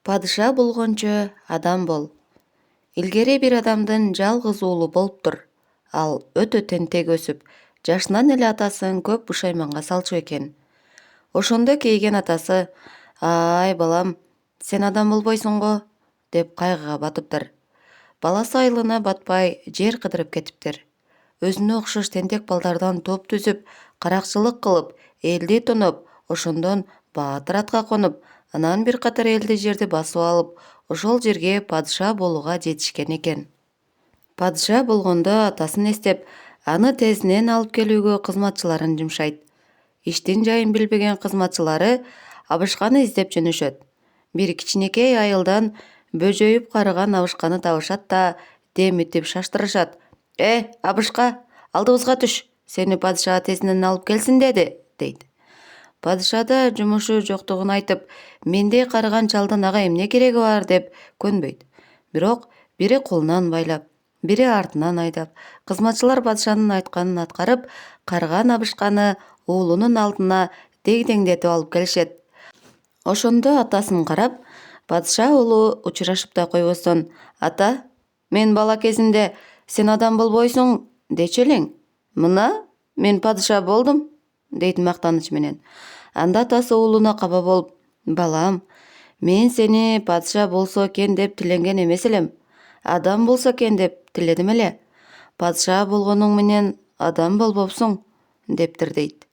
Падыша болгончо адам бол. Илгери бир адамдын жалгыз уулу болуптур. Ал өтө тентек өсүп, жашынан эле атасын көп бушайманга салчу экен. Ошондо кейген атасы: "Ай балам, сен адам болбойсуң го" деп кайгыга батыптыр. Баласы айылына батпай жер кыдырып кетиптир. Өзүнө окшош тентек балдардан топ түзүп, каракчылык кылып, элди тоноп, ошондон баатыр атка конуп, анан бир катар элди жерди басып алып, ошол жерге падыша болууга жетишкен экен. Падыша болгондо атасын эстеп, аны тезинен алып келүүгө кызматчыларын жумшайт. Иштин жайын билбеген кызматчылары абышканы издеп жөнөшөт. Бир кичинекей айылдан бөжөйүп карыган абышканы табышат да демитип шаштырышат. Абышка, алдыбызга түш, сени падыша тезинен алып келсин деди, дейт. Падыша да жумушу жоктугун айтып, мендей карыган чалдын ага эмне кереги бар деп көнбөйт. Бирок бири колунан байлап, бири артынан айдап, кызматчылар падышанын айтканын аткарып, карыган абышканы уулунун алдына дегдеңдетип алып келишет. Ошондо атасын карап, падыша уулу учурашып да койбостон: "Ата, мен бала кезимде сен адам болбойсуң дечү элең. Мына мен падыша болдум", дейт мактаныч менен. Анда атасы уулуна каба болуп: "Балам, мен сени падыша болсо экен деп тиленген эмес элем. Адам болсо экен деп тиледим эле. Падыша болгонуң менен адам болбопсуң", дептир дейт.